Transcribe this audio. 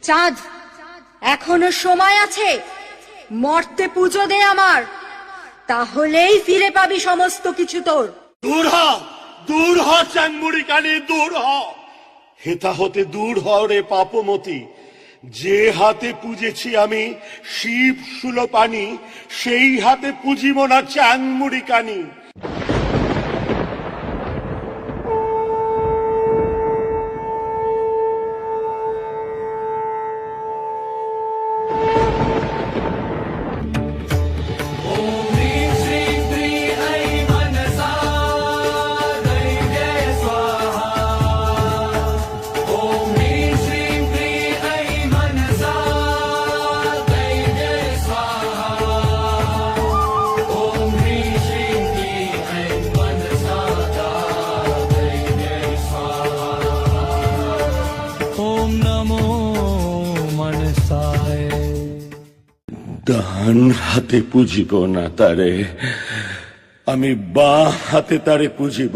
চাঁদ, এখনো সময় আছে। মর্তে পুজো দে আমার, তাহলেই ফিরে পাবি সমস্ত কিছু তোর। দূর হ চাংমুড়ি কানি, দূর হ। হেতা হতে দূর হ রে পাপমতি। যে হাতে পুজেছি আমি শিব সুলপানি, সেই হাতে পুজিব না চাংমুড়ি কানি। ডান হাতে পুজিব না তারে, আমি বাঁ হাতে তারে পুজিব।